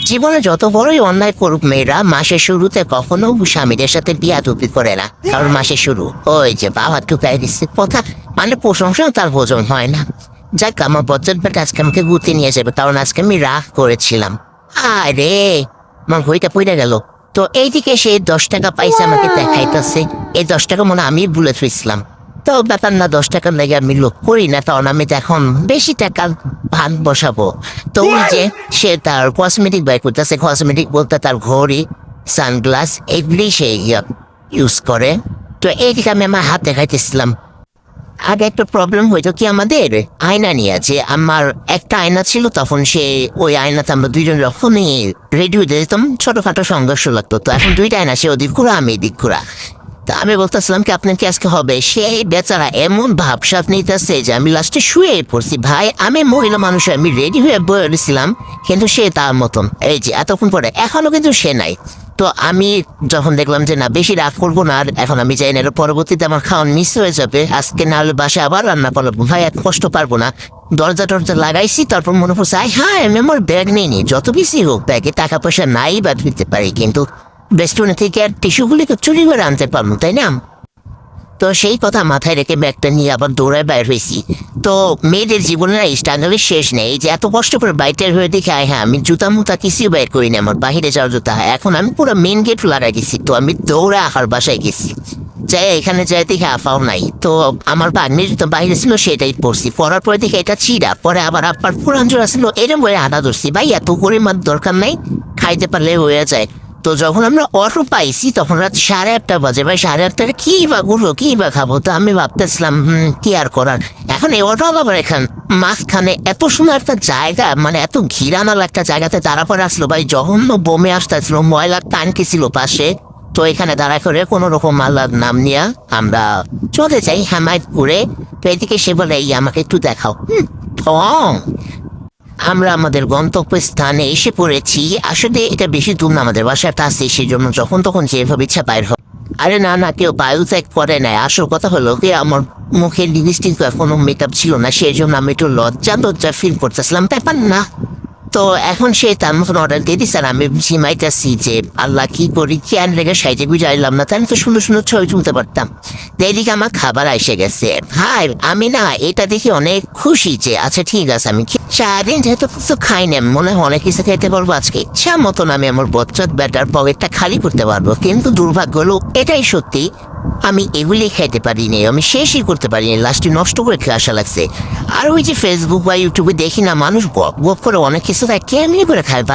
জীবনে যত বড়ই অন্যায় করুক মেয়েরা মাসের শুরুতে কখনো স্বামীদের সাথে বিয়াদবি করে না। কারণ মাসের শুরু ওই যে বাবা টুকাই দিচ্ছে কথা, মানে প্রশংসা তার ভোজন হয় না। যাক, আমার বজ্জাত বেটা আজকে আমাকে ঘুরতে নিয়ে যাবে, কারণ আজকে আমি রাগ করেছিলাম। আরে আমার ঘড়িটা পড়ে গেল। তো এইদিকে সে 10 টাকা পাইছে আমাকে দেখাইতেছে। এই 10 টাকা মনে হয় আমি ভুলে ফেলছিলাম। তো ব্যাপার না, 10 টাকার লেগে আমি লোক করি না, কারণ আমি তো এখন বেশি টাকার ভাত বসাবো। তো ওই যে সে তার কসমেটিক বাই করতেছে, কসমেটিক বলতে তার ঘড়ি, সানগ্লাস এগুলি সে ইউজ করে। তো এইদিকে আমি আমার হাত দেখাইতেছিলাম। আগে একটা প্রবলেম হইতো কি, আমাদের আয়না নিয়ে আছে। আমার একটা আয়না ছিল, তখন সে ওই আয়নাতে আমরা দুইজন যখনই রেডি হয়ে যেতাম ছোটখাটো সংঘর্ষ লাগতো। তো এখন দুইটা আয়না, সে ওদিক ঘোরা আমি এদিক ঘোরা। তা আমি বলতেছিলাম কি আপনার কি আজকে হবে, সেই বেচারা এমন ভাবসাব নিতেছে যে আমি লাস্টে শুয়ে পড়ছি। ভাই আমি মহিলা মানুষ, আমি রেডি হয়ে বলেছিলাম, কিন্তু সে তার মতন এই যে এতক্ষণ পরে এখনো কিন্তু সে নাই। তো আমি যখন দেখলাম যে না, বেশি রাগ করবো না, আর এখন আমি যাই না, এর পরবর্তীতে আমার খাওয়ান মিস হয়ে যাবে, আজকে না হলে বাসায় আবার রান্না করবো। ভাই এত কষ্ট পারবো না। দরজা টরজা লাগাইছি, তারপর মনে পড়ছে হ্যাঁ আমি আমার ব্যাগ নিয়ে নিই, যত বেশি হোক ব্যাগে টাকা পয়সা নাই বা দিতে পারি, কিন্তু রেস্টুরেন্ট থেকে আর টিস্যুগুলিকে চুরি করে আনতে পারবো, তাই না? তো সেই কথা মাথায় রেখে ব্যাগটা নিয়ে আবার দৌড়ায় বাইর হয়েছি। তো মেয়েদের জীবনের স্ট্রাগলের শেষ নেই। এই যে এত কষ্ট করে বাইটের হয়ে দেখে হ্যাঁ আমি জুতা মুতা কিছুই বাইর করিনি, আমার বাহিরে যাওয়ার জুতা। এখন আমি পুরো মেন গেট লাগাই গেছি। তো আমি দৌড়ে আহার বাসায় গেছি, যাই এখানে যাই দেখে আফাও নাই। তো আমার বাগনির তো বাইরে ছিল, সেটাই পড়ছি। পড়ার পরে দেখে এটা চিরা, পরে আবার আপার পুরান জোড়া ছিল, এরম করে আটা ধরছি। ভাই এত করে মার দরকার নাই, খাইতে পারলে হয়ে যায়। তো যখন আমরা অটো পাইছি তখন রাত 8:30 বাজে। ভাই 8:30 কি বা ঘুরবো, কি বা খাবো? তো আমি ভাবতেছিলাম কি আর করার। এখন এই অটো আবার এখান মাঝখানে এত সুন্দর একটা জায়গা, মানে এত ঘিরানাল একটা জায়গাতে দাঁড়া পরে আসলো। ভাই জঘন্য বমে আসতেছিল, ময়লার টানকি ছিল পাশে। তো এখানে দাঁড়া করে কোনো রকম আল্লাহর নাম নিয়ে আমরা চলে যাই হেমায়তপুরে। তো এদিকে সে বলে এই আমাকে একটু দেখাও। আমরা আমাদের গন্তব্যস্থানে এসে পড়েছি। আসলে এটা বেশি দূর না, আমাদের বাসার কাছে, সেই জন্য যখন তখন যেভাবে ইচ্ছা বাইর হয়। আরে না না, কেউ বায়ুত্যাগ করে নেয়। আসল কথা হলো কি, আমার মুখের লিপস্টিক এখনো মেকআপ ছিল না, সেই জন্য আমি একটু লজ্জা ফিল করতেছিলাম। ব্যাপার না। তো এখন সে তার মতন অর্ডার দিয়ে দিচ্ছে, আর আমি ঝিমাইতেছি যে আল্লাহ কি করি, কি আর লেগে সাইজে বুঝাইলাম না, তাই তো সুন্দর সুন্দর ছবি তুলতে পারতাম। তো এদিকে আমার খাবার এসে গেছে। ভাই আমি না এটা দেখি অনেক খুশি যে আচ্ছা ঠিক আছে, আমি সারাদিন যেহেতু কিছু খাই না, মনে হয় অনেক কিছু খেতে পারবো আজকে। ইচ্ছা মতন আমি আমার বচ্চত ব্যাটার পকেটটা খালি করতে পারবো। কিন্তু দুর্ভাগ্য হলো এটাই সত্যি, আমি এগুলি খাইতে পারিনি, আমি শেষই করতে পারিনি, লাস্টে নষ্ট করে খেয়ে আসা লাগছে। আর ওই যে ফেসবুক বা ইউটিউবে দেখি না, মানুষ গপ গপ করে অনেক কিছু কেমনি করে খায়।